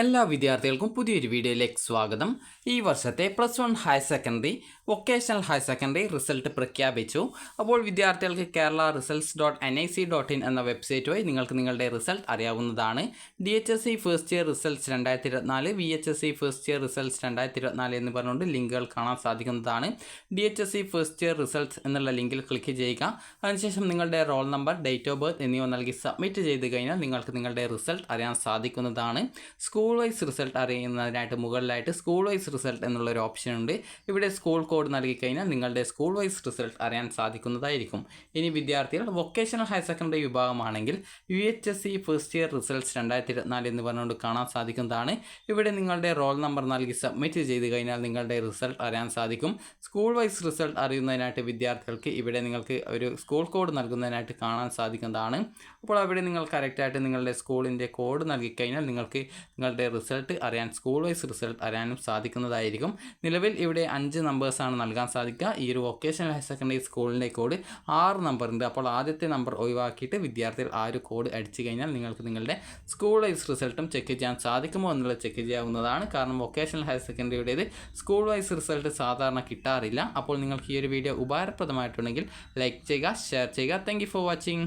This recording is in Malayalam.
എല്ലാ വിദ്യാർത്ഥികൾക്കും പുതിയൊരു വീഡിയോയിലേക്ക് സ്വാഗതം. ഈ വർഷത്തെ +1 higher secondary vocational higher secondary result പ്രഖ്യാപിച്ചു. അപ്പോൾ വിദ്യാർത്ഥികൾക്ക് kerala-results.nic.in എന്ന വെബ്സൈറ്റ് വഴി നിങ്ങൾക്ക് നിങ്ങളുടെ റിസൾട്ട് അറിയാവുന്നതാണ്. DHSC first year results 2024, VHSC first year results 2024 എന്ന് പറഞ്ഞുകൊണ്ട് ലിങ്കുകൾ കാണാൻ സാധിക്കുന്നതാണ്. DHSC ഫസ്റ്റ് ഇയർ റിസൾട്ട്സ് എന്നുള്ള ലിങ്കിൽ ക്ലിക്ക് ചെയ്യുക. അതിനുശേഷം നിങ്ങളുടെ roll number, date of birth എന്നിവ നൽകി സബ്മിറ്റ് ചെയ്ത് കഴിഞ്ഞാൽ നിങ്ങൾക്ക് നിങ്ങളുടെ റിസൾട്ട് അറിയാൻ സാധിക്കുന്നതാണ്. സ്കൂൾ വൈസ് റിസൾട്ട് അറിയുന്നതിനായിട്ട് മുകളിലായിട്ട് സ്കൂൾ വൈസ് റിസൾട്ട് എന്നുള്ളൊരു ഓപ്ഷൻ ഉണ്ട്. ഇവിടെ സ്കൂൾ കോഡ് നൽകി കഴിഞ്ഞാൽ നിങ്ങളുടെ സ്കൂൾ വൈസ് റിസൾട്ട് അറിയാൻ സാധിക്കുന്നതായിരിക്കും. ഇനി വിദ്യാർത്ഥികൾ വൊക്കേഷണൽ ഹയർ സെക്കൻഡറി വിഭാഗമാണെങ്കിൽ UHSC ഫസ്റ്റ് ഇയർ റിസൾട്ട്സ് 2024 എന്ന് പറഞ്ഞുകൊണ്ട് കാണാൻ സാധിക്കുന്നതാണ്. ഇവിടെ നിങ്ങളുടെ റോൾ നമ്പർ നൽകി സബ്മിറ്റ് ചെയ്ത് കഴിഞ്ഞാൽ നിങ്ങളുടെ റിസൾട്ട് അറിയാൻ സാധിക്കും. സ്കൂൾ വൈസ് റിസൾട്ട് അറിയുന്നതിനായിട്ട് വിദ്യാർത്ഥികൾക്ക് ഇവിടെ നിങ്ങൾക്ക് ഒരു സ്കൂൾ കോഡ് നൽകുന്നതിനായിട്ട് കാണാൻ സാധിക്കുന്നതാണ്. അപ്പോൾ അവിടെ നിങ്ങൾ കറക്റ്റായിട്ട് നിങ്ങളുടെ സ്കൂളിൻ്റെ കോഡ് നൽകി കഴിഞ്ഞാൽ നിങ്ങൾക്ക് നിങ്ങളുടെ റിസൾട്ട് അറിയാൻ, സ്കൂൾ വൈസ് റിസൾട്ട് അറിയാനും സാധിക്കുന്നതായിരിക്കും. നിലവിൽ ഇവിടെ 5 നമ്പേഴ്സാണ് നൽകാൻ സാധിക്കുക. ഈ ഒരു വൊക്കേഷണൽ ഹയർ സെക്കൻഡറി സ്കൂളിൻ്റെ കോഡ് 6 നമ്പറുണ്ട്. അപ്പോൾ ആദ്യത്തെ നമ്പർ ഒഴിവാക്കിയിട്ട് വിദ്യാർത്ഥികൾ ആ ഒരു കോഡ് അടിച്ചു കഴിഞ്ഞാൽ നിങ്ങൾക്ക് നിങ്ങളുടെ സ്കൂൾ വൈസ് റിസൾട്ടും ചെക്ക് ചെയ്യാൻ സാധിക്കുമോ എന്നുള്ളത് ചെക്ക് ചെയ്യാവുന്നതാണ്. കാരണം വൊക്കേഷണൽ ഹയർ സെക്കൻഡറിയുടേത് സ്കൂൾ വൈസ് റിസൾട്ട് സാധാരണ കിട്ടാറില്ല. അപ്പോൾ നിങ്ങൾക്ക് ഈ ഒരു വീഡിയോ ഉപകാരപ്രദമായിട്ടുണ്ടെങ്കിൽ ലൈക്ക് ചെയ്യുക, ഷെയർ ചെയ്യുക. Thank you for watching.